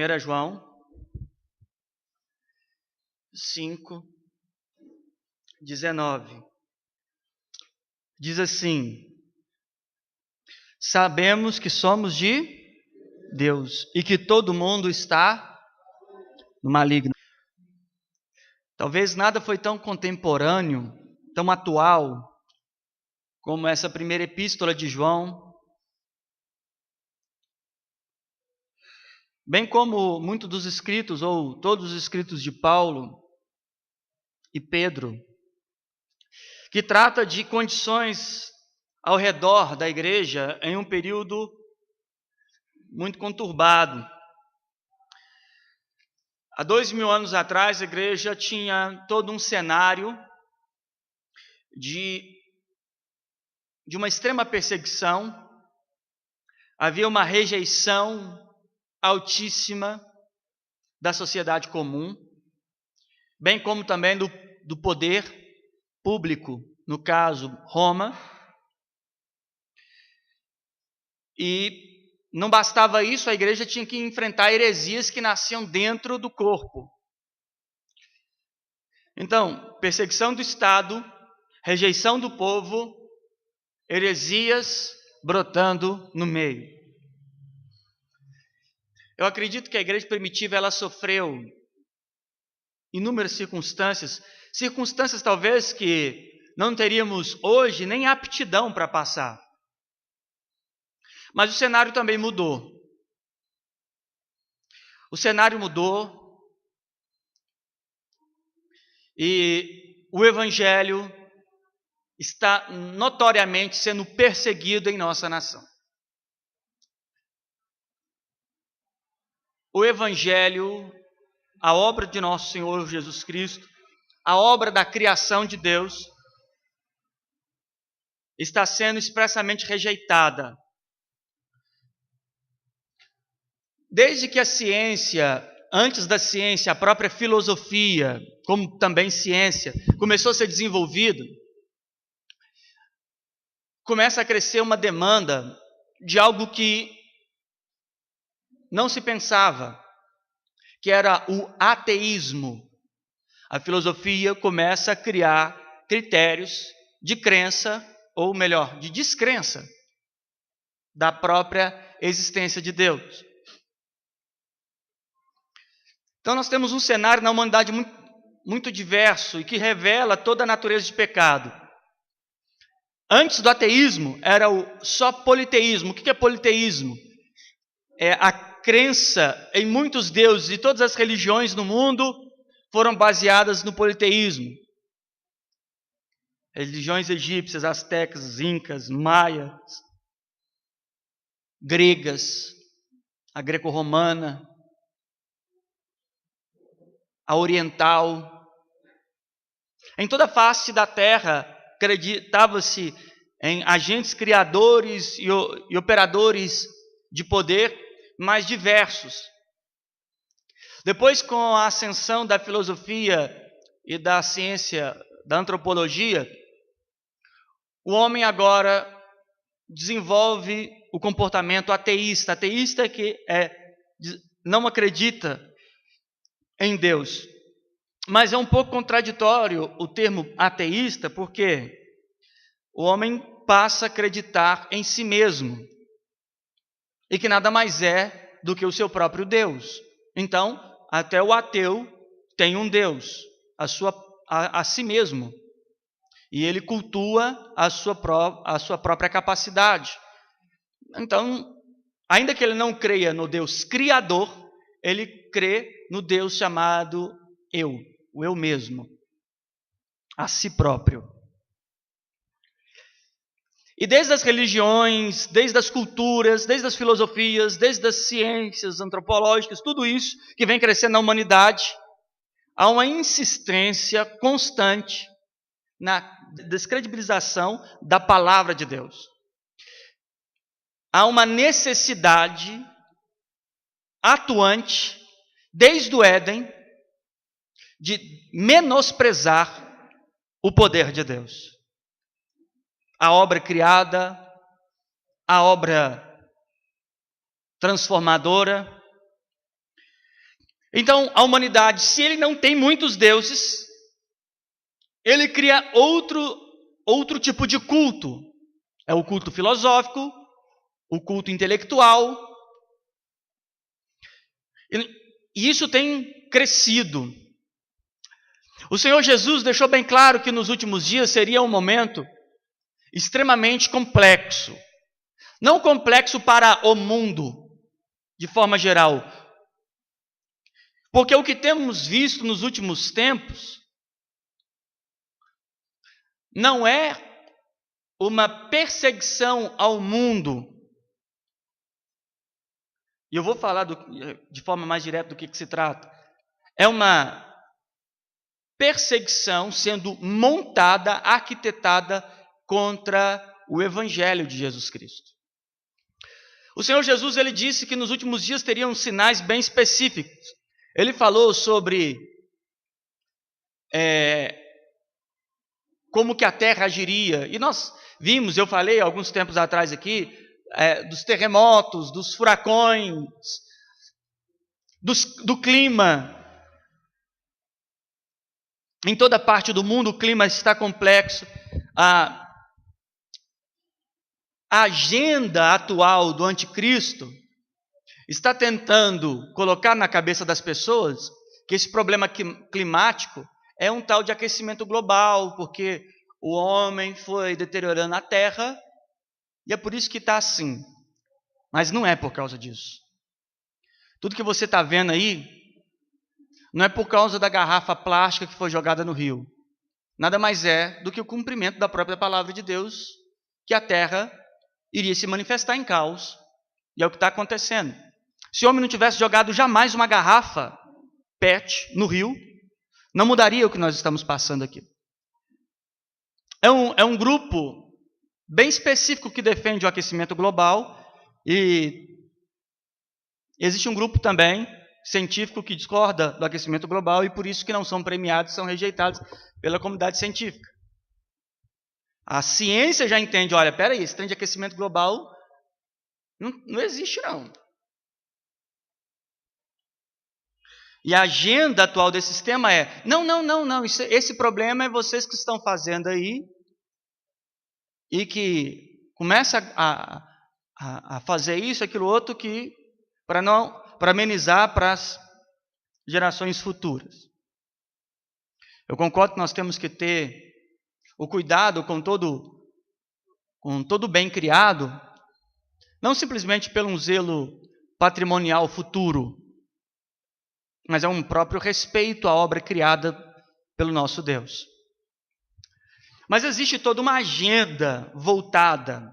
1 João 5:19. Diz assim: sabemos que somos de Deus e que todo mundo está no maligno. Talvez nada foi tão contemporâneo, tão atual, como essa primeira epístola de João, bem como muitos dos escritos, ou todos os escritos de Paulo e Pedro, que trata de condições ao redor da igreja em um período muito conturbado. Há 2000 anos atrás, a igreja tinha todo um cenário de uma extrema perseguição, havia uma rejeição altíssima da sociedade comum, bem como também do poder público, no caso Roma. E não bastava isso, a igreja tinha que enfrentar heresias que nasciam dentro do corpo. Então, perseguição do Estado, rejeição do povo, heresias brotando no meio. Eu acredito que a igreja primitiva ela sofreu inúmeras circunstâncias talvez que não teríamos hoje nem aptidão para passar. Mas o cenário também mudou. O cenário mudou e o evangelho está notoriamente sendo perseguido em nossa nação. O evangelho, a obra de nosso Senhor Jesus Cristo, a obra da criação de Deus, está sendo expressamente rejeitada. Desde que a ciência, antes da ciência, a própria filosofia, como também ciência, começou a ser desenvolvida, começa a crescer uma demanda de algo que não se pensava, que era o ateísmo. A filosofia começa a criar critérios de crença, ou melhor, de descrença da própria existência de Deus. Então nós temos um cenário na humanidade muito diverso e que revela toda a natureza de pecado. Antes do ateísmo era o só politeísmo. O que é politeísmo? É a crença em muitos deuses, e todas as religiões no mundo foram baseadas no politeísmo. Religiões egípcias, astecas, incas, maias, gregas, a greco-romana, a oriental. Em toda a face da terra acreditava-se em agentes criadores e operadores de poder mais diversos. Depois, com a ascensão da filosofia e da ciência, da antropologia, o homem agora desenvolve o comportamento ateísta. Ateísta que não acredita em Deus. Mas é um pouco contraditório o termo ateísta, porque o homem passa a acreditar em si mesmo e que nada mais é do que o seu próprio Deus. Então, até o ateu tem um Deus, a si mesmo, e ele cultua a sua própria capacidade. Então, ainda que ele não creia no Deus criador, ele crê no Deus chamado eu, o eu mesmo, a si próprio. E desde as religiões, desde as culturas, desde as filosofias, desde as ciências antropológicas, tudo isso que vem crescendo na humanidade, há uma insistência constante na descredibilização da palavra de Deus. Há uma necessidade atuante, desde o Éden, de menosprezar o poder de Deus. A obra criada, a obra transformadora, Então, a humanidade, se ele não tem muitos deuses, ele cria outro tipo de culto. É o culto filosófico, o culto intelectual. E isso tem crescido. O Senhor Jesus deixou bem claro que nos últimos dias seria um momento extremamente complexo. Não complexo para o mundo, de forma geral. Porque o que temos visto nos últimos tempos não é uma perseguição ao mundo. E eu vou falar de forma mais direta do que se trata. É uma perseguição sendo montada, arquitetada contra o Evangelho de Jesus Cristo. O Senhor Jesus, ele disse que nos últimos dias teriam sinais bem específicos. Ele falou sobre como que a terra agiria. E nós vimos, eu falei alguns tempos atrás aqui, dos terremotos, dos furacões, do clima. Em toda parte do mundo o clima está complexo. A agenda atual do anticristo está tentando colocar na cabeça das pessoas que esse problema climático é um tal de aquecimento global, porque o homem foi deteriorando a terra e é por isso que está assim. Mas não é por causa disso. Tudo que você está vendo aí não é por causa da garrafa plástica que foi jogada no rio. Nada mais é do que o cumprimento da própria palavra de Deus, que a terra iria se manifestar em caos. E é o que está acontecendo. Se o homem não tivesse jogado jamais uma garrafa PET no rio, não mudaria o que nós estamos passando aqui. É um grupo bem específico que defende o aquecimento global, e existe um grupo também científico que discorda do aquecimento global e por isso que não são premiados, são rejeitados pela comunidade científica. A ciência já entende, olha, peraí, esse trem de aquecimento global não existe não. E a agenda atual desse sistema é, não, esse problema é vocês que estão fazendo aí e que começa a fazer isso, aquilo outro, que para amenizar para as gerações futuras. Eu concordo que nós temos que ter o cuidado com todo bem criado, não simplesmente pelo um zelo patrimonial futuro, mas é um próprio respeito à obra criada pelo nosso Deus. Mas existe toda uma agenda voltada.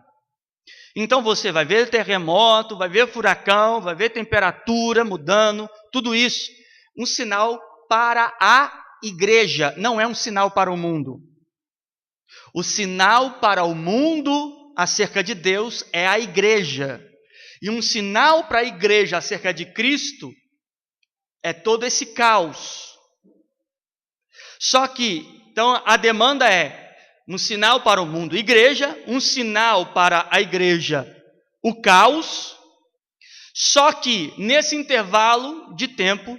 Então você vai ver terremoto, vai ver furacão, vai ver temperatura mudando, tudo isso. Um sinal para a igreja, não é um sinal para o mundo. O sinal para o mundo acerca de Deus é a igreja. E um sinal para a igreja acerca de Cristo é todo esse caos. Só que, então, a demanda é um sinal para o mundo, igreja, um sinal para a igreja, o caos. Só que, nesse intervalo de tempo,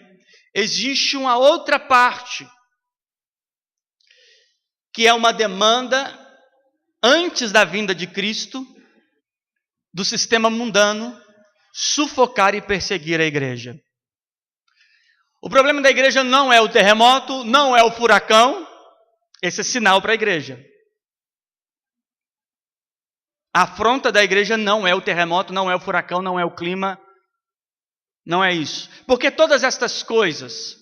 existe uma outra parte, que é uma demanda, antes da vinda de Cristo, do sistema mundano, sufocar e perseguir a igreja. O problema da igreja não é o terremoto, não é o furacão, esse é sinal para a igreja. A afronta da igreja não é o terremoto, não é o furacão, não é o clima, não é isso. Porque todas estas coisas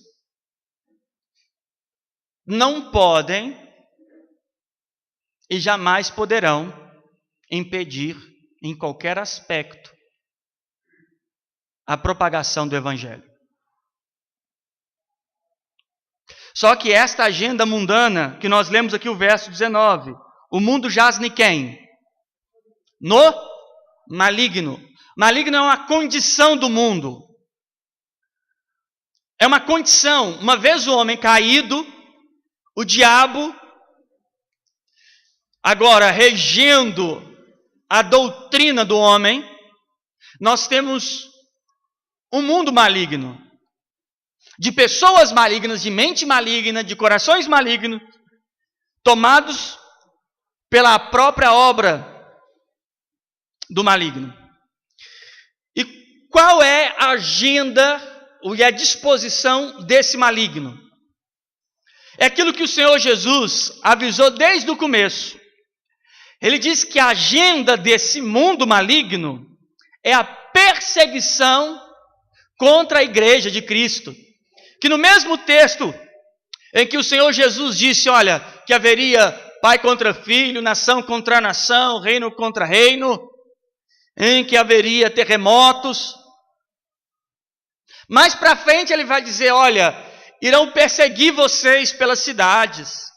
não podem e jamais poderão impedir, em qualquer aspecto, a propagação do Evangelho. Só que esta agenda mundana, que nós lemos aqui o verso 19, o mundo jaz em quem? No maligno. Maligno é uma condição do mundo. É uma condição. Uma vez o homem caído, o diabo, agora regendo a doutrina do homem, nós temos um mundo maligno. de pessoas malignas, de mente maligna, de corações malignos, tomados pela própria obra do maligno. E qual é a agenda e a disposição desse maligno? É aquilo que o Senhor Jesus avisou desde o começo. Ele diz que a agenda desse mundo maligno é a perseguição contra a igreja de Cristo. Que no mesmo texto em que o Senhor Jesus disse, olha, que haveria pai contra filho, nação contra nação, reino contra reino, em que haveria terremotos. Mais para frente ele vai dizer, olha, irão perseguir vocês pelas cidades.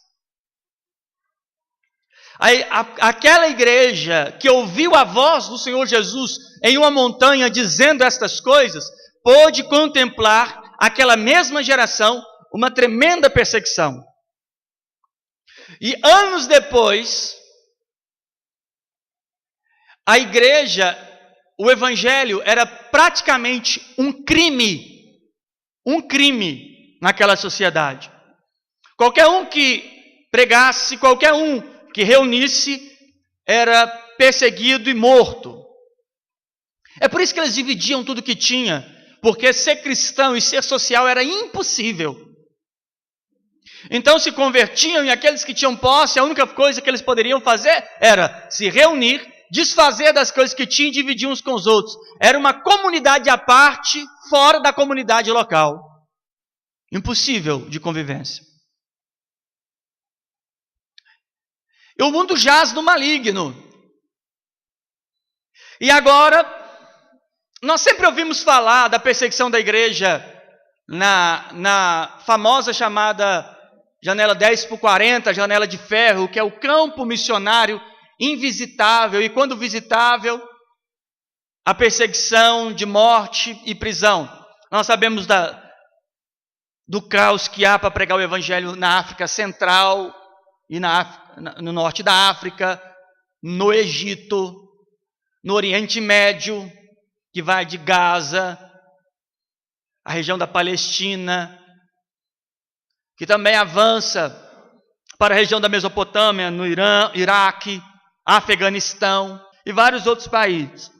Aquela igreja que ouviu a voz do Senhor Jesus em uma montanha dizendo estas coisas, pôde contemplar aquela mesma geração uma tremenda perseguição. E anos depois, a igreja, o evangelho era praticamente um crime naquela sociedade. Qualquer um que pregasse, qualquer um que reunisse, era perseguido e morto. É por isso que eles dividiam tudo que tinha, porque ser cristão e ser social era impossível. Então se convertiam, e aqueles que tinham posse, a única coisa que eles poderiam fazer era se reunir, desfazer das coisas que tinham e dividir uns com os outros. Era uma comunidade à parte, fora da comunidade local. Impossível de convivência. E o mundo jaz no maligno. E agora, nós sempre ouvimos falar da perseguição da igreja na famosa chamada janela 10/40, janela de ferro, que é o campo missionário invisitável, e quando visitável, a perseguição de morte e prisão. Nós sabemos do caos que há para pregar o evangelho na África Central, e no norte da África, no Egito, no Oriente Médio, que vai de Gaza, a região da Palestina, que também avança para a região da Mesopotâmia, no Irã, Iraque, Afeganistão e vários outros países.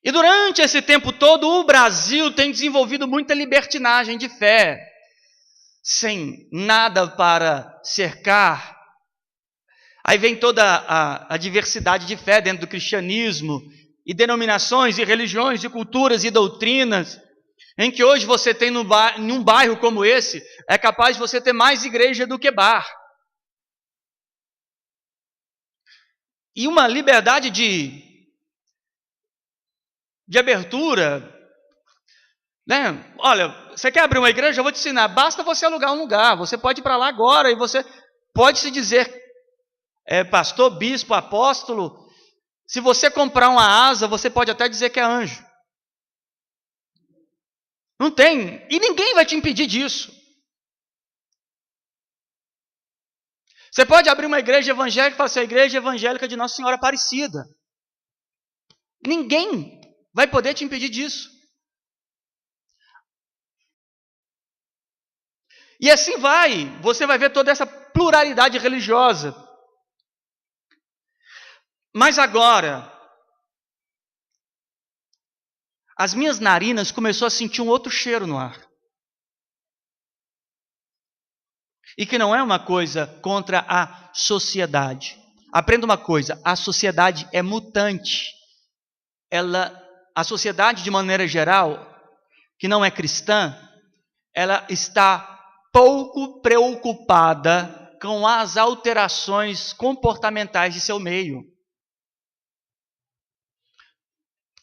E durante esse tempo todo, o Brasil tem desenvolvido muita libertinagem de fé, sem nada para cercar. Aí vem toda a diversidade de fé dentro do cristianismo, e denominações, e religiões, e culturas, e doutrinas, em que hoje você tem num bairro como esse, é capaz de você ter mais igreja do que bar. E uma liberdade de abertura, né? Olha, você quer abrir uma igreja? Eu vou te ensinar. Basta você alugar um lugar. Você pode ir para lá agora e você pode se dizer pastor, bispo, apóstolo. Se você comprar uma asa, você pode até dizer que é anjo. Não tem. E ninguém vai te impedir disso. Você pode abrir uma igreja evangélica e falar assim, a igreja evangélica de Nossa Senhora Aparecida. Ninguém vai poder te impedir disso. E assim você vai ver toda essa pluralidade religiosa. Mas agora, as minhas narinas começaram a sentir um outro cheiro no ar. E que não é uma coisa contra a sociedade. Aprenda uma coisa, a sociedade é mutante. A sociedade, de maneira geral, que não é cristã, ela está pouco preocupada com as alterações comportamentais de seu meio.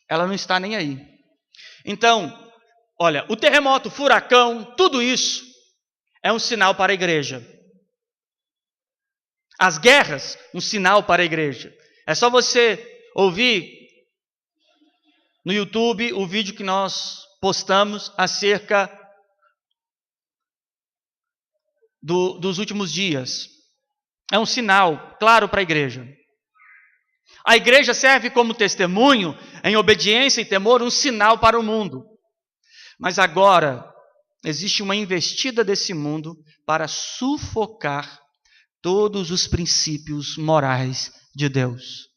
Ela não está nem aí. Então, olha, o terremoto, o furacão, tudo isso é um sinal para a igreja. As guerras, um sinal para a igreja. É só você ouvir no YouTube o vídeo que nós postamos acerca dos últimos dias. É um sinal claro para a igreja. A igreja serve como testemunho, em obediência e temor, um sinal para o mundo. Mas agora existe uma investida desse mundo para sufocar todos os princípios morais de Deus.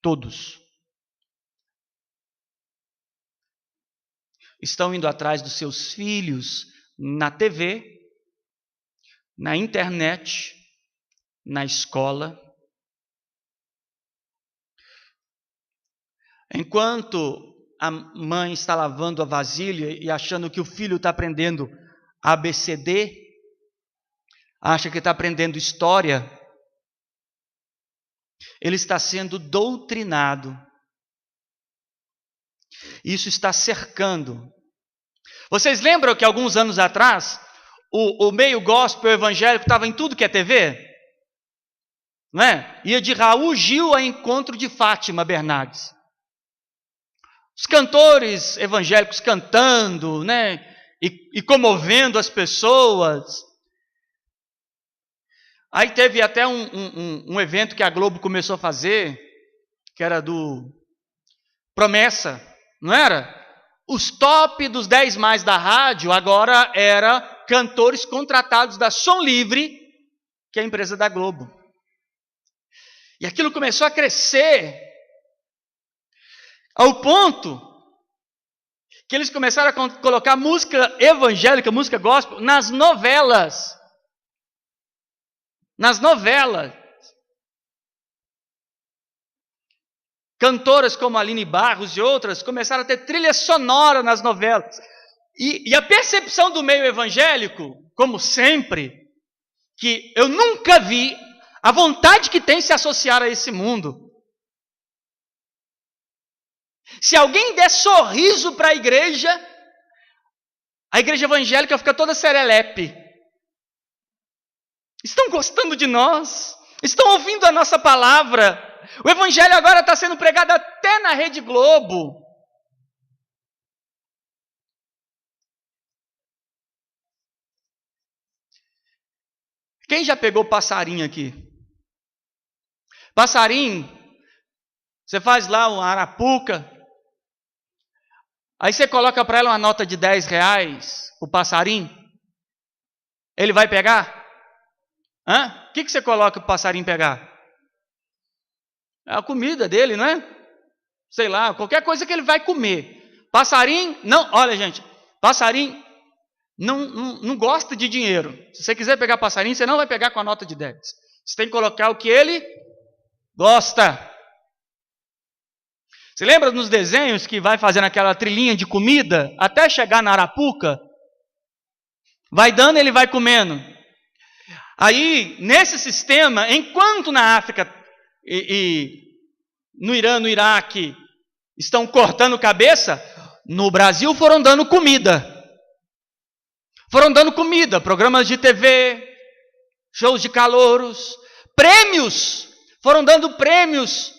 Todos. Estão indo atrás dos seus filhos na TV, na internet, na escola. Enquanto a mãe está lavando a vasilha e achando que o filho está aprendendo ABCD, acha que está aprendendo história, ele está sendo doutrinado. Isso está cercando. Vocês lembram que alguns anos atrás, o meio gospel evangélico estava em tudo que é TV? Não é? Ia de Raul Gil a encontro de Fátima Bernardes. Os cantores evangélicos cantando, né? E comovendo as pessoas. Aí teve até um evento que a Globo começou a fazer, que era do Promessa, não era? Os top dos 10 mais da rádio agora era cantores contratados da Som Livre, que é a empresa da Globo. E aquilo começou a crescer, ao ponto que eles começaram a colocar música evangélica, música gospel, nas novelas. Nas novelas. Cantoras como Aline Barros e outras começaram a ter trilha sonora nas novelas. E a percepção do meio evangélico, como sempre, que eu nunca vi a vontade que tem se associar a esse mundo. Se alguém der sorriso para a igreja evangélica fica toda serelepe. Estão gostando de nós? Estão ouvindo a nossa palavra? O evangelho agora está sendo pregado até na Rede Globo. Quem já pegou passarinho aqui? Passarinho, você faz lá uma arapuca, aí você coloca para ela uma nota de R$10, o passarinho, ele vai pegar? Hã? O que você coloca para o passarinho pegar? É a comida dele, não é? Sei lá, qualquer coisa que ele vai comer. Passarinho, não, olha gente, passarinho não gosta de dinheiro. Se você quiser pegar passarinho, você não vai pegar com a nota de 10. Você tem que colocar o que ele gosta. Você lembra nos desenhos que vai fazendo aquela trilhinha de comida até chegar na arapuca? Vai dando, ele vai comendo. Aí, nesse sistema, enquanto na África e no Irã, no Iraque, estão cortando cabeça, no Brasil foram dando comida. Foram dando comida, programas de TV, shows de calouros, prêmios, foram dando prêmios.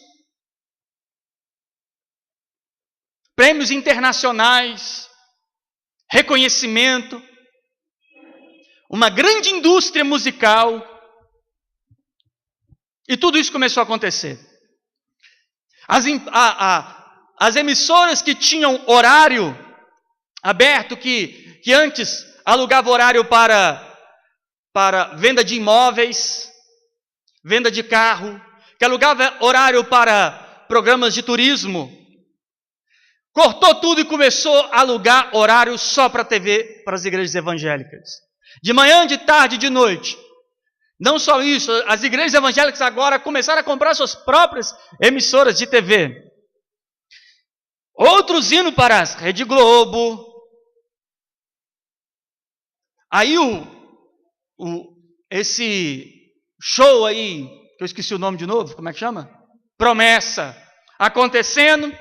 Prêmios internacionais, reconhecimento, uma grande indústria musical. E tudo isso começou a acontecer. As emissoras que tinham horário aberto, que antes alugava horário para venda de imóveis, venda de carro, que alugava horário para programas de turismo, cortou tudo e começou a alugar horário só para a TV, para as igrejas evangélicas. De manhã, de tarde, de noite. Não só isso, as igrejas evangélicas agora começaram a comprar suas próprias emissoras de TV. Outros indo para a Rede Globo. Aí esse show aí, que eu esqueci o nome de novo, como é que chama? Promessa. Acontecendo.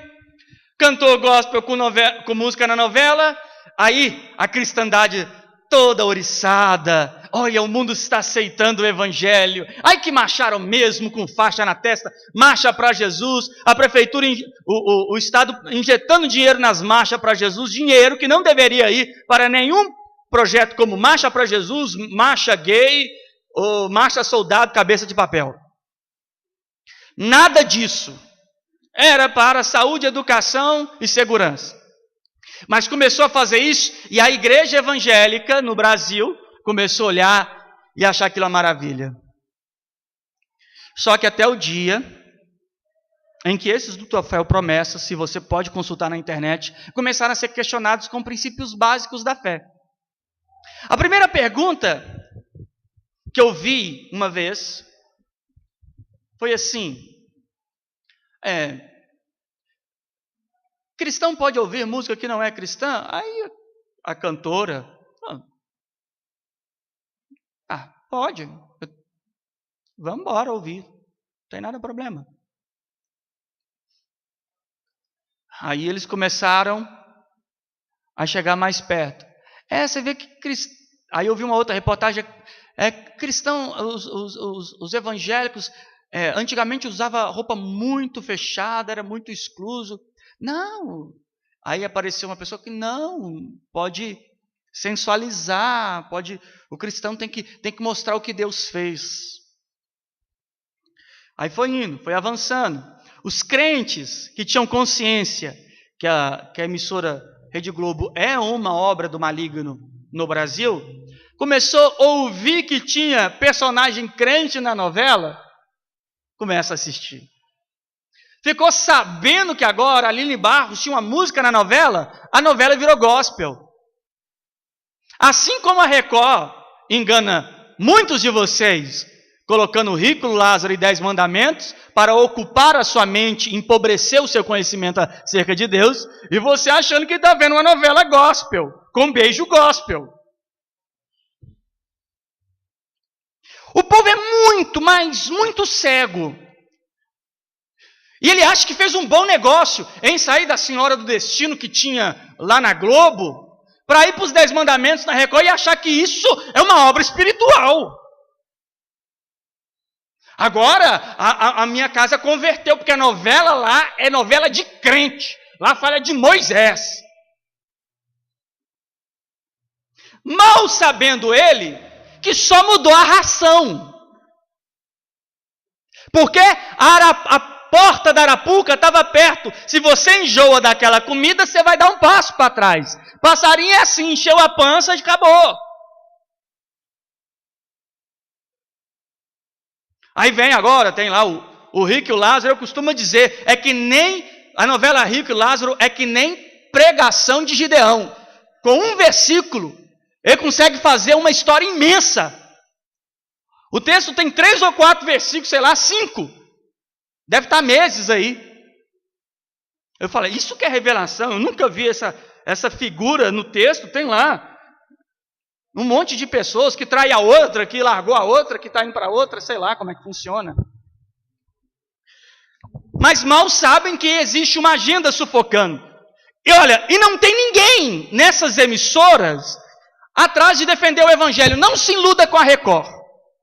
Cantor gospel com música na novela. Aí a cristandade toda ouriçada. Olha, o mundo está aceitando o evangelho. Ai que marcharam mesmo com faixa na testa. Marcha para Jesus. A prefeitura, o Estado injetando dinheiro nas marchas para Jesus. Dinheiro que não deveria ir para nenhum projeto como Marcha para Jesus, Marcha Gay ou Marcha Soldado Cabeça de Papel. Nada disso. Era para saúde, educação e segurança. Mas começou a fazer isso e a igreja evangélica no Brasil começou a olhar e achar aquilo uma maravilha. Só que até o dia em que esses do Tua Fé ou Promessas, se você pode consultar na internet, começaram a ser questionados com princípios básicos da fé. A primeira pergunta que eu vi uma vez foi assim: cristão pode ouvir música que não é cristã? Aí a cantora, pode, vamos embora ouvir, não tem nada problema. Aí eles começaram a chegar mais perto. Você vê que aí eu vi uma outra reportagem, cristão, os evangélicos antigamente usavam roupa muito fechada, era muito excluso. Não, aí apareceu uma pessoa que não, pode sensualizar, o cristão tem que mostrar o que Deus fez. Aí foi indo, foi avançando. Os crentes que tinham consciência que a emissora Rede Globo é uma obra do maligno no Brasil, começou a ouvir que tinha personagem crente na novela, começa a assistir. Ficou sabendo que agora a Aline Barros tinha uma música na novela, a novela virou gospel. Assim como a Record engana muitos de vocês, colocando o Rico, Lázaro e 10 mandamentos para ocupar a sua mente, empobrecer o seu conhecimento acerca de Deus, e você achando que está vendo uma novela gospel, com beijo gospel. O povo é muito, mas muito cego. E ele acha que fez um bom negócio em sair da Senhora do Destino que tinha lá na Globo, para ir para os 10 mandamentos na Record e achar que isso é uma obra espiritual. Agora, a minha casa converteu, porque a novela lá é novela de crente. Lá fala de Moisés. Mal sabendo ele que só mudou a ração. Porque a porta da Arapuca estava perto. Se você enjoa daquela comida, você vai dar um passo para trás. Passarinho é assim, encheu a pança e acabou. Aí vem agora, tem lá o Rico e o Lázaro, eu costumo dizer, é que nem, a novela Rico e Lázaro é que nem pregação de Gideão. Com um versículo, ele consegue fazer uma história imensa. O texto tem 3 ou 4 versículos, sei lá, 5. Deve estar meses aí. Eu falei, isso que é revelação, eu nunca vi essa figura no texto, tem lá. Um monte de pessoas que trai a outra, que largou a outra, que está indo para outra, sei lá como é que funciona. Mas mal sabem que existe uma agenda sufocando. E olha, e não tem ninguém nessas emissoras atrás de defender o evangelho. Não se iluda com a Record,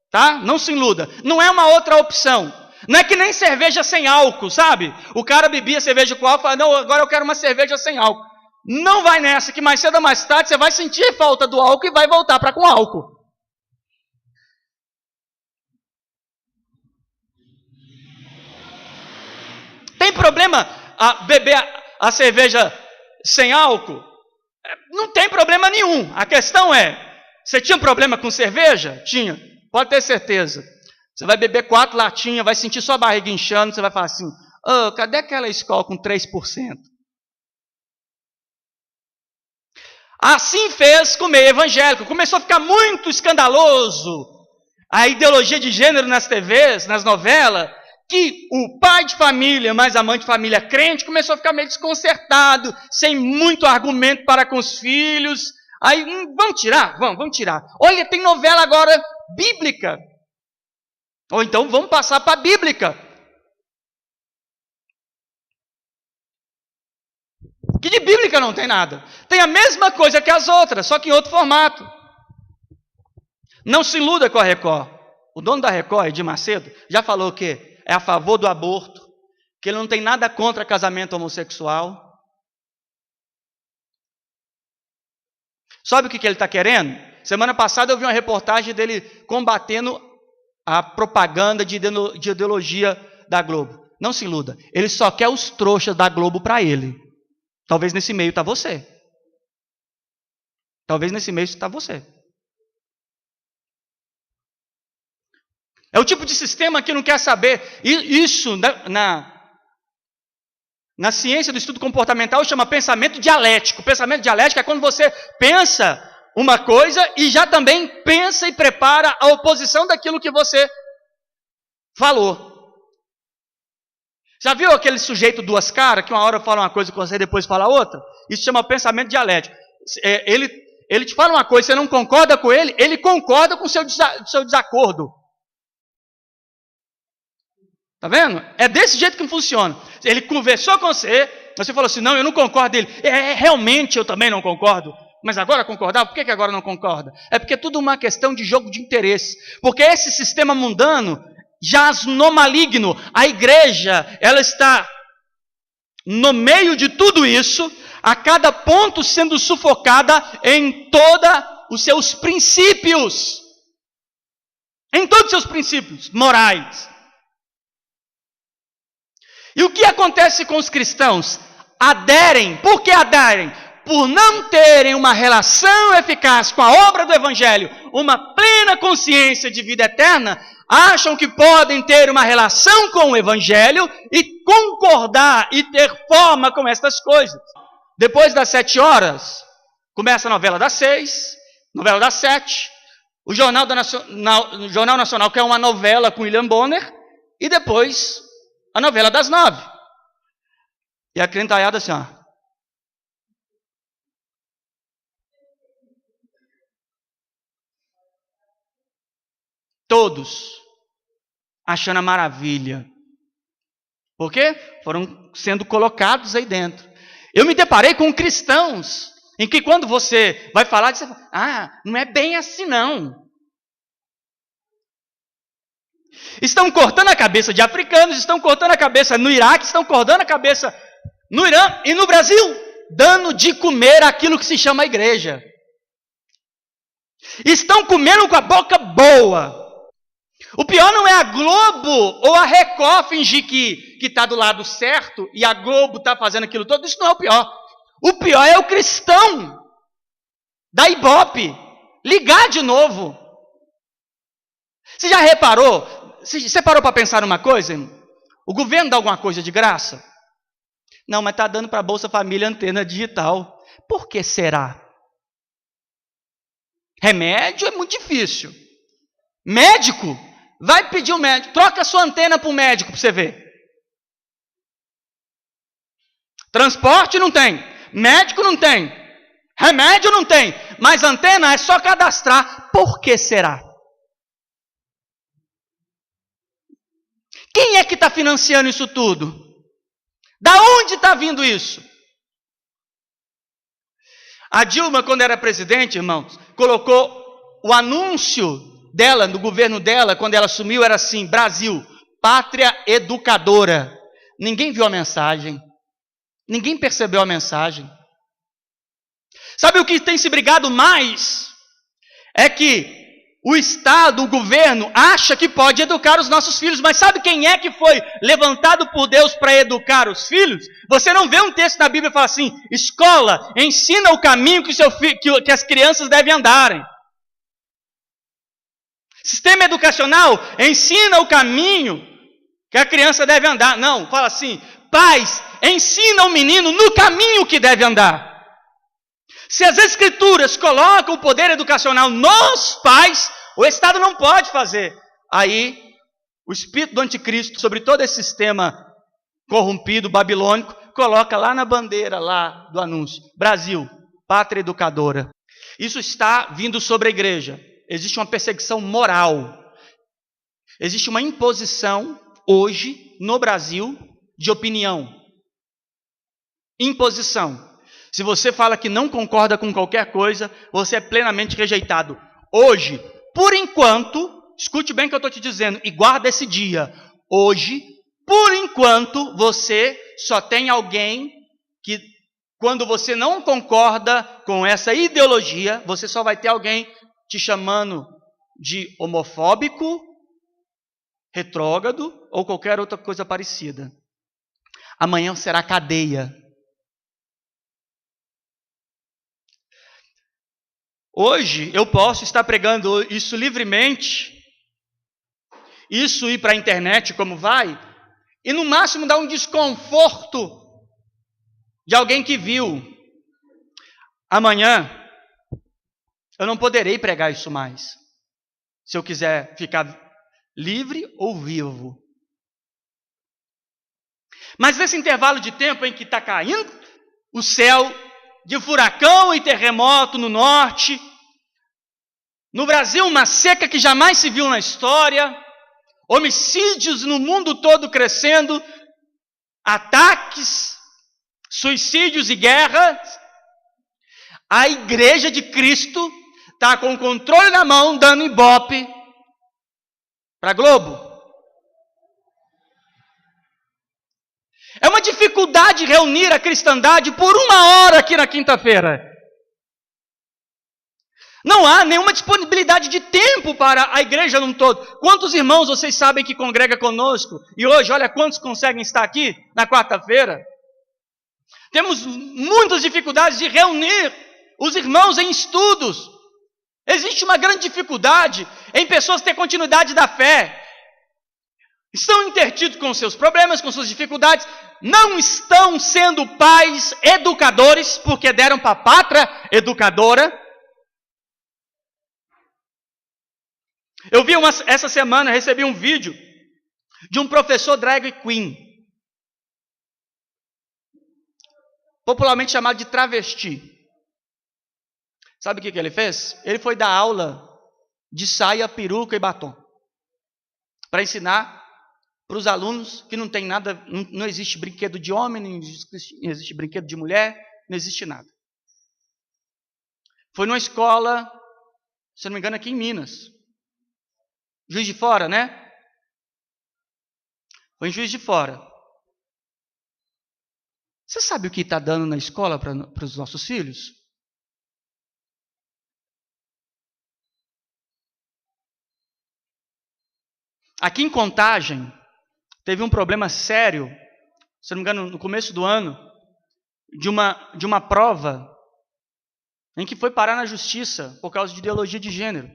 tá? Não se iluda. Não é uma outra opção. Não é que nem cerveja sem álcool, sabe? O cara bebia cerveja com álcool e fala, não, agora eu quero uma cerveja sem álcool. Não vai nessa, que mais cedo ou mais tarde você vai sentir falta do álcool e vai voltar para com álcool. Tem problema beber a cerveja sem álcool? Não tem problema nenhum. A questão é, você tinha um problema com cerveja? Tinha, pode ter certeza. Você vai beber 4 latinhas, vai sentir sua barriga inchando, você vai falar assim, cadê aquela Skol com 3%? Assim fez com o meio evangélico. Começou a ficar muito escandaloso a ideologia de gênero nas TVs, nas novelas, que o pai de família, mais a mãe de família crente, começou a ficar meio desconcertado, sem muito argumento para com os filhos. Aí, vamos tirar? Vamos tirar. Olha, tem novela agora bíblica. Ou então, vamos passar para a bíblica. Que de bíblica não tem nada. Tem a mesma coisa que as outras, só que em outro formato. Não se iluda com a Record. O dono da Record, Edir Macedo, já falou que é a favor do aborto, que ele não tem nada contra casamento homossexual. Sabe o que ele está querendo? Semana passada eu vi uma reportagem dele combatendo a propaganda de ideologia da Globo. Não se iluda. Ele só quer os trouxas da Globo para ele. Talvez nesse meio está você. Talvez nesse meio está você. É o tipo de sistema que não quer saber. Isso na ciência do estudo comportamental chama pensamento dialético. Pensamento dialético é quando você pensa uma coisa e já também pensa e prepara a oposição daquilo que você falou. Já viu aquele sujeito duas caras, que uma hora fala uma coisa com você e depois fala outra? Isso chama pensamento dialético. Ele te fala uma coisa, você não concorda com ele, ele concorda com o seu desacordo. Tá vendo? É desse jeito que funciona. Ele conversou com você, você falou assim, não, eu não concordo dele. Realmente eu também não concordo. Mas agora concordava? Por que agora não concorda? É porque é tudo uma questão de jogo de interesse. Porque esse sistema mundano jaz no maligno. A igreja, ela está no meio de tudo isso, a cada ponto sendo sufocada em todos os seus princípios. Em todos os seus princípios morais. E o que acontece com os cristãos? Aderem. Por que aderem? Por não terem uma relação eficaz com a obra do Evangelho, uma plena consciência de vida eterna, acham que podem ter uma relação com o Evangelho e concordar e ter forma com estas coisas. Depois das 7 horas, começa a novela das 6, novela das 7, o Jornal Nacional, que é uma novela com William Bonner, e depois a novela das 9. E a crentaiada assim, ó. Todos achando a maravilha. Por quê? Foram sendo colocados aí dentro. Eu me deparei com cristãos, em que quando você vai falar, você fala, não é bem assim não. Estão cortando a cabeça de africanos, estão cortando a cabeça no Iraque, estão cortando a cabeça no Irã e no Brasil, dando de comer aquilo que se chama igreja. Estão comendo com a boca boa. O pior não é a Globo ou a Record fingir que está do lado certo e a Globo está fazendo aquilo todo. Isso não é o pior. O pior é o cristão da Ibope ligar de novo. Você já reparou? Você parou para pensar numa coisa? O governo dá alguma coisa de graça? Não, mas está dando para a Bolsa Família antena digital. Por que será? Remédio é muito difícil. Médico? Vai pedir um médico. Troca a sua antena para o médico para você ver. Transporte não tem. Médico não tem. Remédio não tem. Mas antena é só cadastrar. Por que será? Quem é que está financiando isso tudo? Da onde está vindo isso? A Dilma, quando era presidente, irmãos, colocou o anúncio dela, do governo dela, quando ela assumiu, era assim, Brasil, pátria educadora. Ninguém viu a mensagem. Ninguém percebeu a mensagem. Sabe o que tem se brigado mais? É que o Estado, o governo, acha que pode educar os nossos filhos, mas sabe quem é que foi levantado por Deus para educar os filhos? Você não vê um texto na Bíblia que fala assim, escola, ensina o caminho que as crianças devem andarem. Sistema educacional, ensina o caminho que a criança deve andar. Não, fala assim, pais, ensina o menino no caminho que deve andar. Se as escrituras colocam o poder educacional nos pais, o Estado não pode fazer. Aí, o espírito do anticristo, sobre todo esse sistema corrompido, babilônico, coloca lá na bandeira lá do anúncio, Brasil, pátria educadora. Isso está vindo sobre a igreja. Existe uma perseguição moral. Existe uma imposição, hoje, no Brasil, de opinião. Imposição. Se você fala que não concorda com qualquer coisa, você é plenamente rejeitado. Hoje, por enquanto, escute bem o que eu estou te dizendo e guarda esse dia. Hoje, por enquanto, você só tem alguém que, quando você não concorda com essa ideologia, você só vai ter alguém te chamando de homofóbico, retrógrado ou qualquer outra coisa parecida. Amanhã será cadeia. Hoje eu posso estar pregando isso livremente, isso ir para a internet como vai, e no máximo dar um desconforto de alguém que viu. Amanhã eu não poderei pregar isso mais, se eu quiser ficar livre ou vivo. Mas nesse intervalo de tempo em que está caindo o céu de furacão e terremoto no norte, no Brasil uma seca que jamais se viu na história, homicídios no mundo todo crescendo, ataques, suicídios e guerras, a igreja de Cristo está com o controle na mão, dando ibope para a Globo. É uma dificuldade reunir a cristandade por 1 hora aqui na quinta-feira. Não há nenhuma disponibilidade de tempo para a igreja num todo. Quantos irmãos vocês sabem que congrega conosco? E hoje, olha quantos conseguem estar aqui na quarta-feira. Temos muitas dificuldades de reunir os irmãos em estudos. Existe uma grande dificuldade em pessoas ter continuidade da fé. Estão intertidos com seus problemas, com suas dificuldades, não estão sendo pais educadores, porque deram para a pátria educadora. Eu vi essa semana, recebi um vídeo de um professor drag queen, popularmente chamado de travesti. Sabe o que ele fez? Ele foi dar aula de saia, peruca e batom, para ensinar para os alunos que não tem nada, não existe brinquedo de homem, não existe brinquedo de mulher, não existe nada. Foi numa escola, se não me engano, aqui em Minas. Juiz de Fora, né? Foi em Juiz de Fora. Você sabe o que está dando na escola para os nossos filhos? Aqui em Contagem, teve um problema sério, se não me engano, no começo do ano, de uma prova em que foi parar na justiça por causa de ideologia de gênero.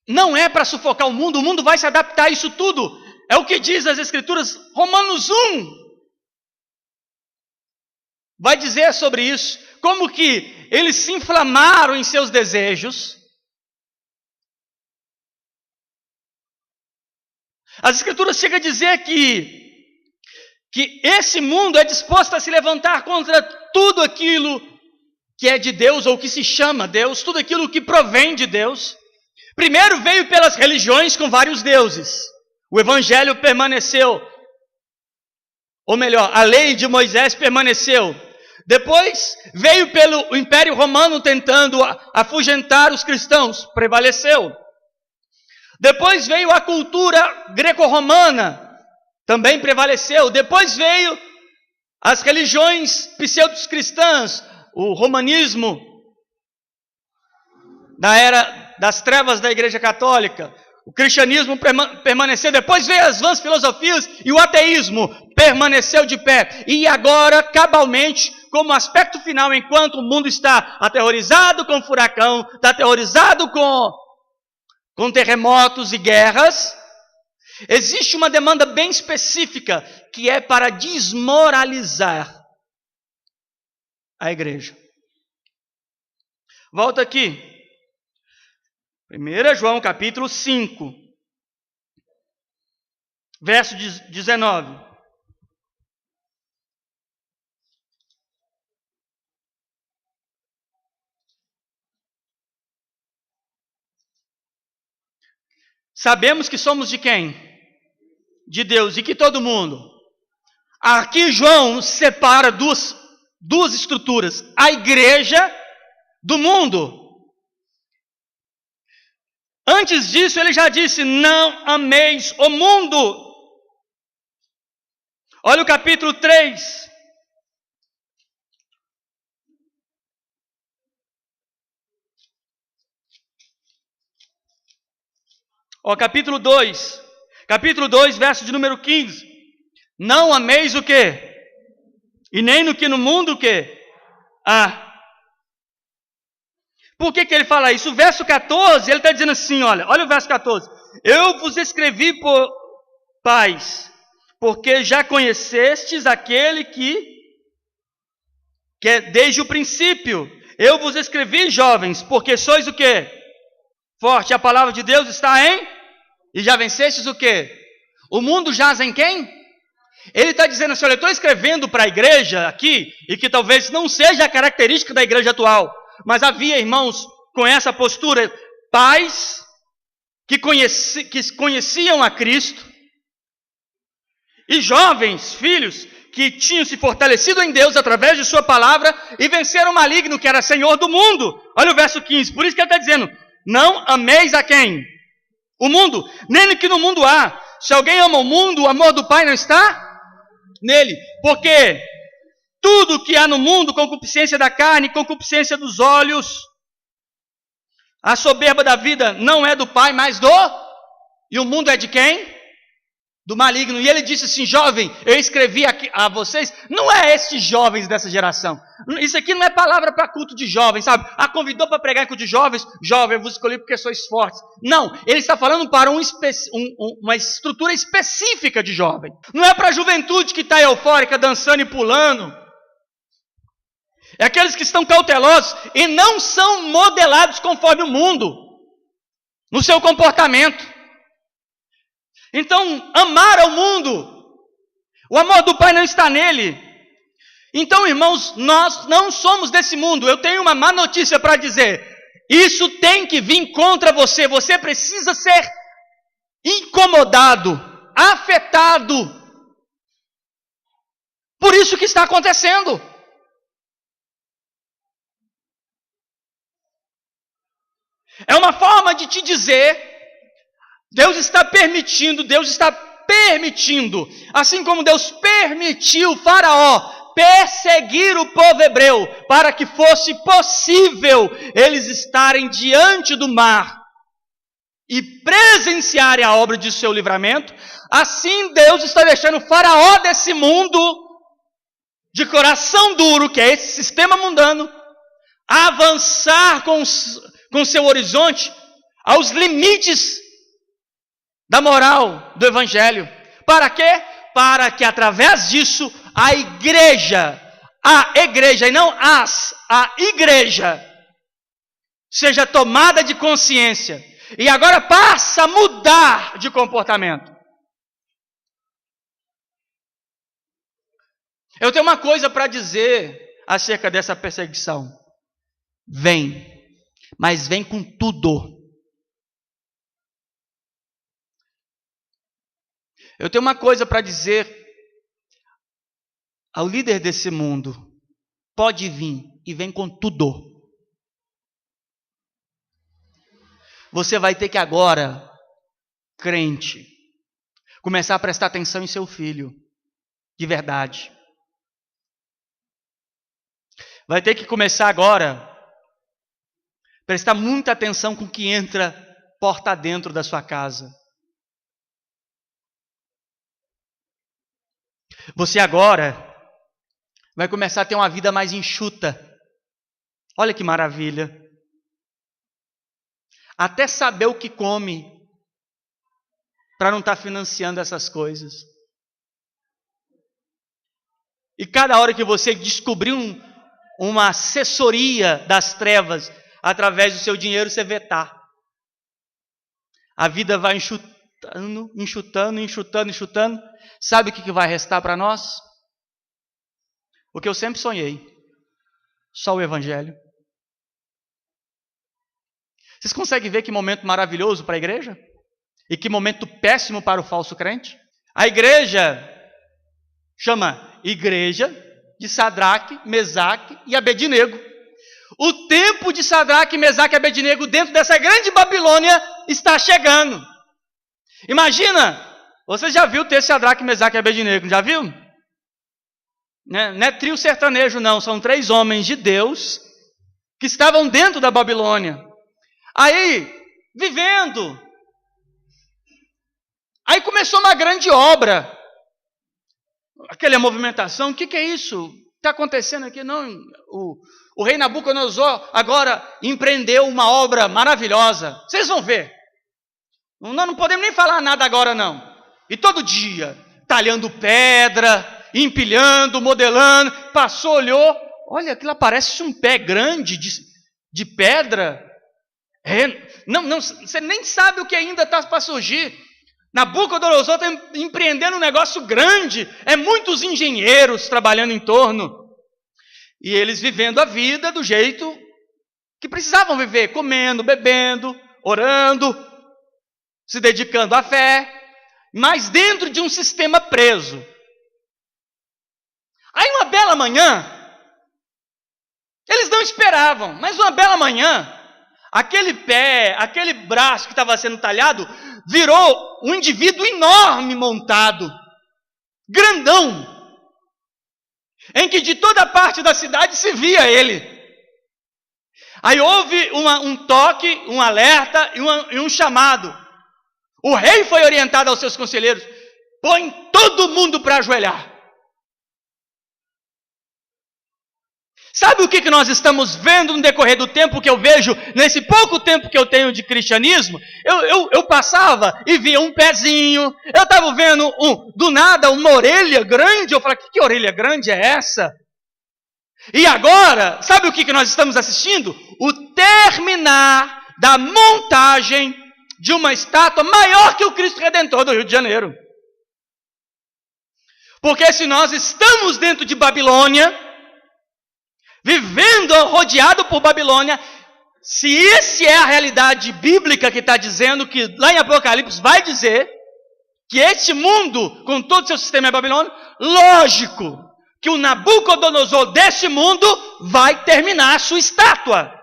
Não é para sufocar o mundo vai se adaptar a isso tudo. É o que diz as Escrituras, Romanos 1. Vai dizer sobre isso, como que eles se inflamaram em seus desejos. As Escrituras chegam a dizer que esse mundo é disposto a se levantar contra tudo aquilo que é de Deus, ou que se chama Deus, tudo aquilo que provém de Deus. Primeiro veio pelas religiões com vários deuses. O Evangelho permaneceu, ou melhor, a lei de Moisés permaneceu. Depois veio pelo Império Romano tentando afugentar os cristãos, prevaleceu. Depois veio a cultura greco-romana, também prevaleceu. Depois veio as religiões pseudo-cristãs, o romanismo da era das trevas da Igreja Católica. O cristianismo permaneceu. Depois veio as vãs filosofias e o ateísmo permaneceu de pé. E agora, cabalmente, como aspecto final, enquanto o mundo está aterrorizado com furacão, está aterrorizado com terremotos e guerras, existe uma demanda bem específica que é para desmoralizar a igreja. Volta aqui. 1 João capítulo 5, verso 19. Sabemos que somos de quem? De Deus. E que todo mundo. Aqui João separa duas estruturas. A igreja do mundo. Antes disso ele já disse, não ameis o mundo. Olha o capítulo 3. Ó, capítulo 2. Capítulo 2, verso de número 15. Não ameis o quê? E nem no que no mundo o quê? Por que ele fala isso? O verso 14, ele está dizendo assim, olha o verso 14. Eu vos escrevi por pais, porque já conhecestes aquele que é desde o princípio. Eu vos escrevi, jovens, porque sois o quê? Forte. A palavra de Deus está em? E já vencestes o quê? O mundo jaz em quem? Ele está dizendo assim, olha, eu estou escrevendo para a igreja aqui, e que talvez não seja a característica da igreja atual, mas havia irmãos com essa postura, pais que conheciam a Cristo, e jovens, filhos, que tinham se fortalecido em Deus através de sua palavra e venceram o maligno que era senhor do mundo. Olha o verso 15, por isso que ele está dizendo, não ameis a quem? O mundo, nem no que no mundo há. Se alguém ama o mundo, o amor do Pai não está nele. Porque tudo que há no mundo, concupiscência da carne, concupiscência dos olhos, a soberba da vida não é do Pai, mas do... E o mundo é de quem? Do maligno. E ele disse assim, jovem, eu escrevi aqui a vocês, não é esses jovens dessa geração. Isso aqui não é palavra para culto de jovens, sabe? Convidou para pregar em culto de jovens, jovem, eu vos escolhi porque sois fortes. Não, ele está falando para uma estrutura específica de jovem. Não é para a juventude que está eufórica, dançando e pulando. É aqueles que estão cautelosos e não são modelados conforme o mundo, no seu comportamento. Então, amar ao mundo, o amor do Pai não está nele. Então, irmãos, nós não somos desse mundo. Eu tenho uma má notícia para dizer. Isso tem que vir contra você. Você precisa ser incomodado, afetado. Por isso que está acontecendo. É uma forma de te dizer... Deus está permitindo, assim como Deus permitiu o faraó perseguir o povo hebreu, para que fosse possível eles estarem diante do mar e presenciarem a obra de seu livramento, assim Deus está deixando o faraó desse mundo, de coração duro, que é esse sistema mundano, avançar com seu horizonte aos limites da moral do Evangelho. Para quê? Para que através disso a igreja e não a igreja seja tomada de consciência e agora passa a mudar de comportamento. Eu tenho uma coisa para dizer acerca dessa perseguição. Vem, mas vem com tudo. Eu tenho uma coisa para dizer ao líder desse mundo. Pode vir e vem com tudo. Você vai ter que agora, crente, começar a prestar atenção em seu filho, de verdade. Vai ter que começar agora, prestar muita atenção com o que entra porta dentro da sua casa. Você agora vai começar a ter uma vida mais enxuta. Olha que maravilha. Até saber o que come, para não estar financiando essas coisas. E cada hora que você descobrir uma assessoria das trevas, através do seu dinheiro, você vetar. A vida vai enxutando. Sabe o que vai restar para nós? O que eu sempre sonhei. Só o Evangelho. Vocês conseguem ver que momento maravilhoso para a igreja? E que momento péssimo para o falso crente? A igreja chama Igreja de Sadraque, Mesaque e Abednego. O tempo de Sadraque, Mesaque e Abednego dentro dessa grande Babilônia está chegando. Imagina, você já viu ter Sadraque, Mesaque e Abednego, já viu? Não é trio sertanejo não, são 3 homens de Deus que estavam dentro da Babilônia. Aí, vivendo. Aí começou uma grande obra. Aquela movimentação, o que é isso? está acontecendo aqui? Não, o rei Nabucodonosor agora empreendeu uma obra maravilhosa. Vocês vão ver. Nós não podemos nem falar nada agora, não. E todo dia, talhando pedra, empilhando, modelando, passou, olhou, olha, aquilo parece um pé grande de pedra. Não, você nem sabe o que ainda está para surgir. Nabucodonosor está empreendendo um negócio grande, muitos engenheiros trabalhando em torno, e eles vivendo a vida do jeito que precisavam viver, comendo, bebendo, orando, se dedicando à fé, mas dentro de um sistema preso. Aí uma bela manhã, eles não esperavam, mas uma bela manhã, aquele pé, aquele braço que estava sendo talhado, virou um indivíduo enorme montado, grandão, em que de toda parte da cidade se via ele. Aí houve um toque, um alerta e um chamado. O rei foi orientado aos seus conselheiros: põe todo mundo para ajoelhar. Sabe o que nós estamos vendo no decorrer do tempo que eu vejo, nesse pouco tempo que eu tenho de cristianismo? Eu passava e via um pezinho, eu estava vendo do nada uma orelha grande, eu falei, que orelha grande é essa? E agora, sabe o que nós estamos assistindo? O terminar da montagem de uma estátua maior que o Cristo Redentor do Rio de Janeiro. Porque se nós estamos dentro de Babilônia, vivendo rodeado por Babilônia, se essa é a realidade bíblica que está dizendo, que lá em Apocalipse vai dizer, que este mundo, com todo o seu sistema é babilônico, lógico que o Nabucodonosor deste mundo vai terminar a sua estátua.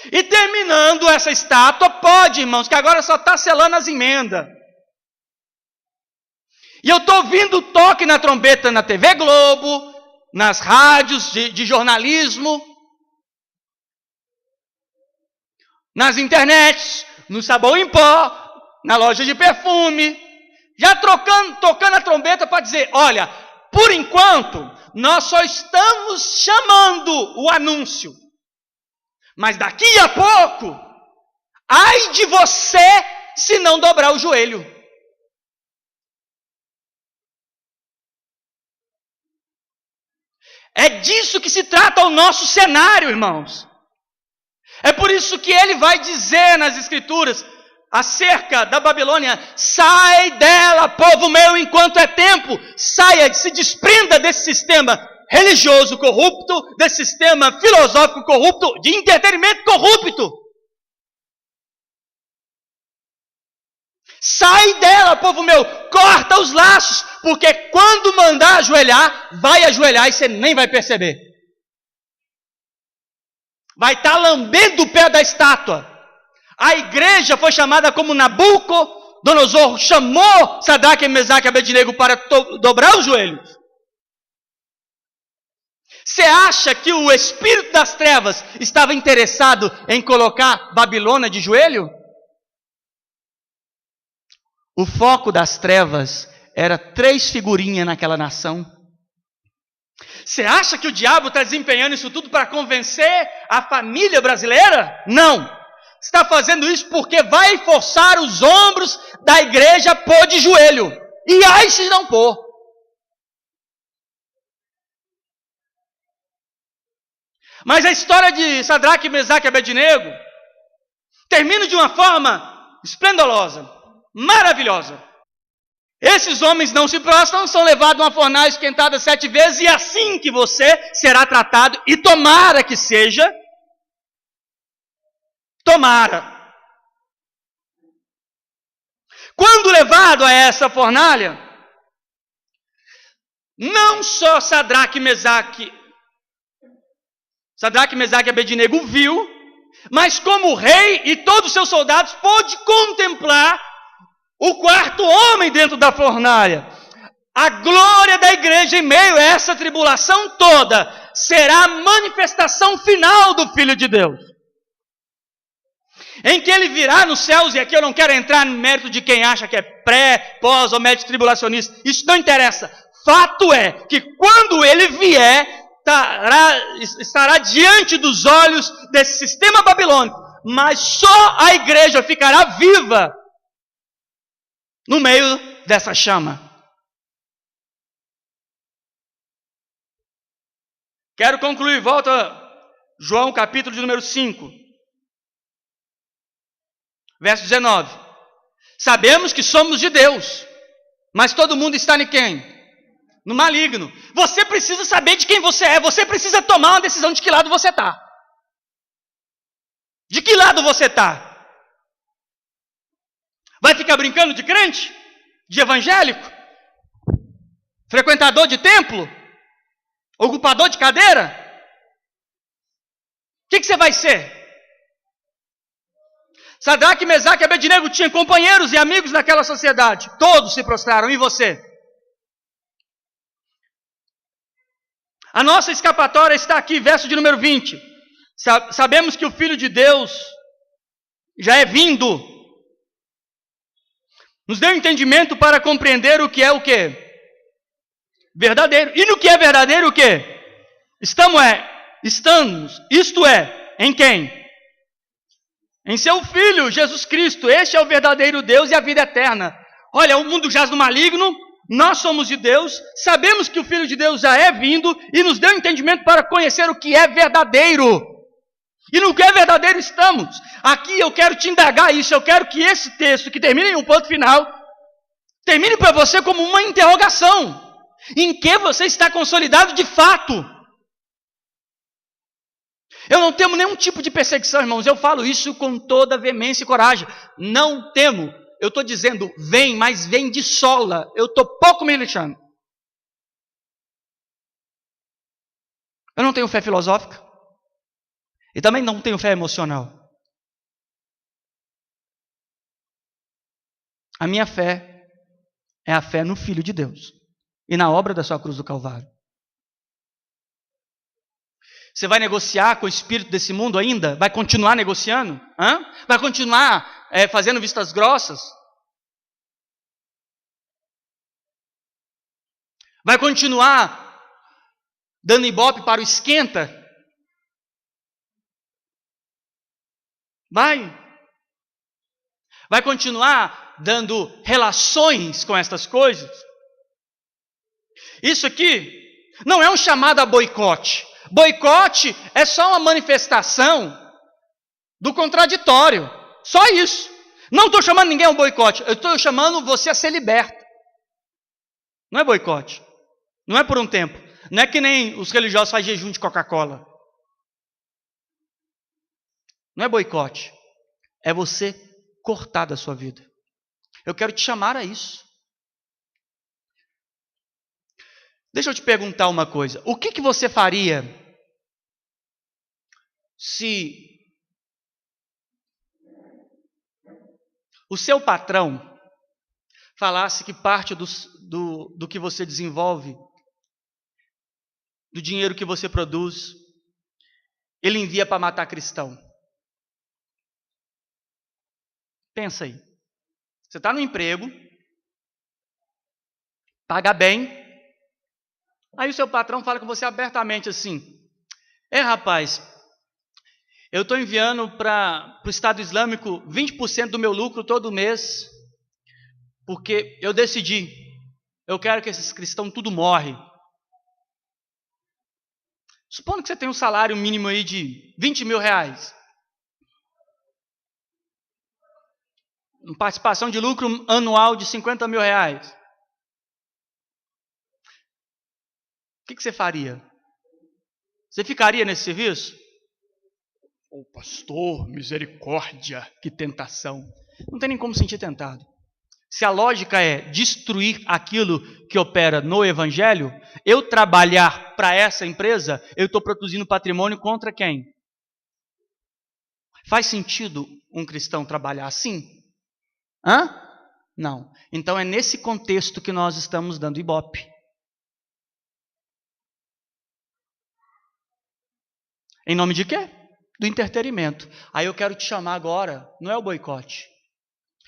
E terminando essa estátua, pode, irmãos, que agora só está selando as emendas. E eu estou ouvindo toque na trombeta na TV Globo, nas rádios de jornalismo, nas internets, no sabão em pó, na loja de perfume, já tocando a trombeta para dizer, olha, por enquanto, nós só estamos chamando o anúncio, mas daqui a pouco, ai de você se não dobrar o joelho. É disso que se trata o nosso cenário, irmãos. É por isso que ele vai dizer nas Escrituras, acerca da Babilônia, sai dela, povo meu, enquanto é tempo, saia, se desprenda desse sistema religioso corrupto, desse sistema filosófico corrupto, de entretenimento corrupto. Sai dela, povo meu, corta os laços, porque quando mandar ajoelhar, vai ajoelhar e você nem vai perceber. Vai estar lambendo o pé da estátua. A igreja foi chamada como Nabucodonosor chamou Sadraque, Mesaque e Abednego para dobrar os joelhos. Você acha que o espírito das trevas estava interessado em colocar Babilônia de joelho? O foco das trevas era 3 figurinhas naquela nação. Você acha que o diabo está desempenhando isso tudo para convencer a família brasileira? Não. Está fazendo isso porque vai forçar os ombros da igreja a pôr de joelho. E ai se não pôr. Mas a história de Sadraque, Mesaque e Abednego termina de uma forma esplendorosa, maravilhosa. Esses homens não se prostram, são levados a uma fornalha esquentada 7 vezes, e assim que você será tratado, e tomara que seja, tomara. Quando levado a essa fornalha, não só Sadraque, Mesaque e Abednego viu, mas como o rei e todos os seus soldados pôde contemplar o quarto homem dentro da fornalha. A glória da igreja em meio a essa tribulação toda será a manifestação final do Filho de Deus. Em que ele virá nos céus, e aqui eu não quero entrar no mérito de quem acha que é pré, pós ou médio tribulacionista, isso não interessa. fato é que quando ele vier, estará diante dos olhos desse sistema babilônico, mas só a igreja ficará viva no meio dessa chama. Quero concluir, volta João capítulo de número 5, verso 19. Sabemos que somos de Deus, mas todo mundo está em quem? No maligno. Você precisa saber de quem você é, você precisa tomar uma decisão de que lado você está. De que lado você está? Vai ficar brincando de crente? De evangélico? Frequentador de templo? Ocupador de cadeira? O que você vai ser? Sadraque, Mesaque e Abednego tinham companheiros e amigos naquela sociedade. Todos se prostraram. E você? A nossa escapatória está aqui, verso de número 20. Sabemos que o Filho de Deus já é vindo. Nos deu entendimento para compreender o que é o quê? Verdadeiro. E no que é verdadeiro o quê? Estamos, isto é, em quem? Em seu Filho, Jesus Cristo. Este é o verdadeiro Deus e a vida eterna. Olha, o mundo jaz no maligno, nós somos de Deus, sabemos que o Filho de Deus já é vindo e nos deu entendimento para conhecer o que é verdadeiro. E no que é verdadeiro estamos. Aqui eu quero te indagar isso, eu quero que esse texto, que termine em um ponto final, termine para você como uma interrogação. Em que você está consolidado de fato? Eu não temo nenhum tipo de perseguição, irmãos. Eu falo isso com toda veemência e coragem. Não temo. Eu estou dizendo, vem, mas vem de sola. Eu estou pouco me lixando. Eu não tenho fé filosófica. E também não tenho fé emocional. A minha fé é a fé no Filho de Deus. E na obra da sua cruz do Calvário. Você vai negociar com o espírito desse mundo ainda? Vai continuar negociando? Vai continuar fazendo vistas grossas? Vai continuar dando ibope para o esquenta? Vai continuar dando relações com estas coisas? Isso aqui não é um chamado a boicote. Boicote é só uma manifestação do contraditório. Só isso. Não estou chamando ninguém a um boicote. Eu estou chamando você a ser liberto. Não é boicote. Não é por um tempo. Não é que nem os religiosos fazem jejum de Coca-Cola. Não é boicote. É você cortar da sua vida. Eu quero te chamar a isso. Deixa eu te perguntar uma coisa. O que você faria se o seu patrão falasse que parte do que você desenvolve, do dinheiro que você produz, ele envia para matar cristão? Pensa aí. Você está no emprego, paga bem. Aí o seu patrão fala com você abertamente assim: rapaz, eu estou enviando para o Estado Islâmico 20% do meu lucro todo mês, porque eu decidi, eu quero que esses cristãos tudo morrem. Supondo que você tem um salário mínimo aí de 20 mil reais. Uma participação de lucro anual de 50 mil reais. O que você faria? Você ficaria nesse serviço? Ô pastor, misericórdia, que tentação. Não tem nem como sentir tentado. Se a lógica é destruir aquilo que opera no evangelho, eu trabalhar para essa empresa, eu estou produzindo patrimônio contra quem? Faz sentido um cristão trabalhar assim? Não. Então é nesse contexto que nós estamos dando ibope. Em nome de quê? Do entretenimento. Aí eu quero te chamar agora, não é o boicote.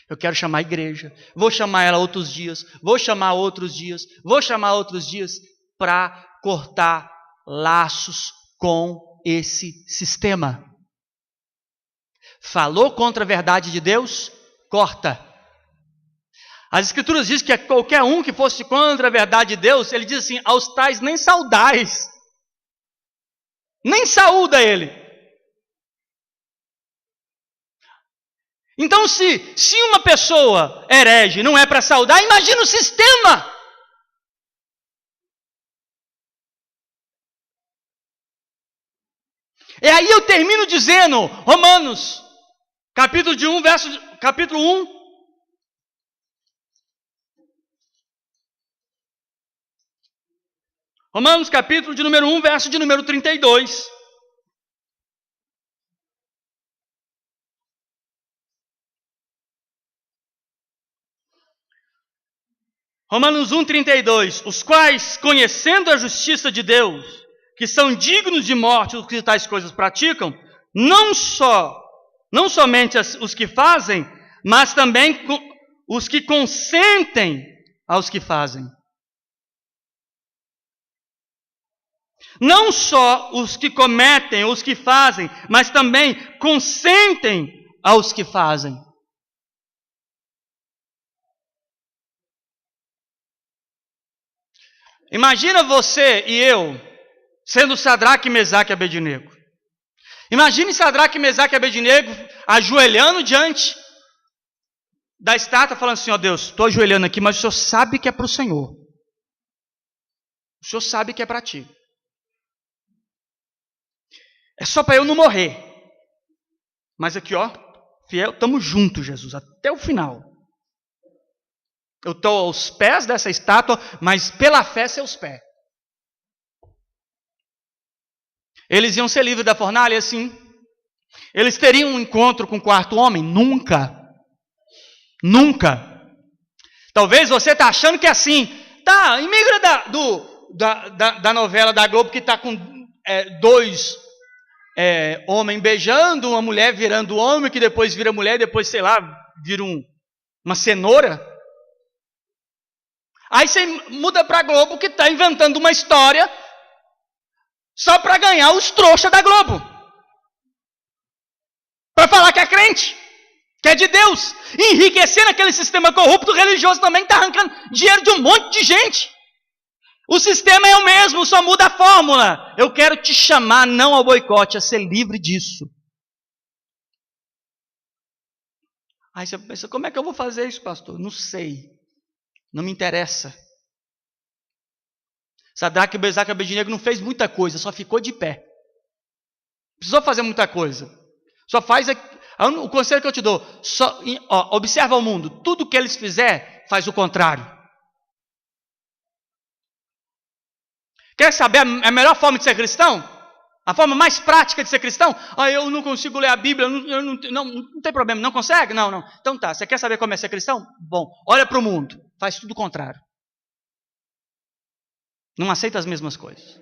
Eu quero chamar a igreja, vou chamar ela outros dias, vou chamar outros dias, vou chamar outros dias, para cortar laços com esse sistema. Falou contra a verdade de Deus? Corta. As Escrituras dizem que qualquer um que fosse contra a verdade de Deus, ele diz assim, aos tais nem saudais. Nem saúda ele. Então, se uma pessoa herege não é para saudar, imagina o sistema. E aí eu termino dizendo, Romanos, capítulo 1. Romanos, capítulo de número 1, verso de número 32. Romanos 1, 32. Os quais, conhecendo a justiça de Deus, que são dignos de morte os que tais coisas praticam, não somente os que fazem, mas também os que consentem aos que fazem. Não só os que cometem, os que fazem, mas também consentem aos que fazem. Imagina você e eu sendo Sadraque, Mesaque e Abednego. Imagine Sadraque, Mesaque e Abednego ajoelhando diante da estátua, falando assim, ó Deus, estou ajoelhando aqui, mas o Senhor sabe que é para o Senhor. O Senhor sabe que é para ti. É só para eu não morrer. Mas aqui, ó, fiel, estamos juntos, Jesus, até o final. Eu estou aos pés dessa estátua, mas pela fé seus pés. Eles iam ser livres da fornalha, assim. Eles teriam um encontro com o quarto homem? Nunca. Nunca. Talvez você está achando que é assim. Tá, imigra da novela da Globo que está com dois homens beijando, uma mulher virando homem, que depois vira mulher, depois, sei lá, vira uma cenoura. Aí você muda para a Globo que está inventando uma história só para ganhar os trouxas da Globo. Para falar que é crente, que é de Deus. Enriquecendo aquele sistema corrupto religioso também está arrancando dinheiro de um monte de gente. O sistema é o mesmo, só muda a fórmula. Eu quero te chamar não ao boicote, a ser livre disso. Aí você pensa, como é que eu vou fazer isso, pastor? Não sei. Não me interessa. Sadraque, Mesaque e Abednego não fez muita coisa, só ficou de pé. Precisou fazer muita coisa. Só faz... O conselho que eu te dou, observa o mundo. Tudo que eles fizerem, faz o contrário. Quer saber a melhor forma de ser cristão? A forma mais prática de ser cristão? Eu não consigo ler a Bíblia, não tem problema, não consegue? Não. Então tá, você quer saber como é ser cristão? Bom, olha para o mundo, faz tudo o contrário. Não aceita as mesmas coisas.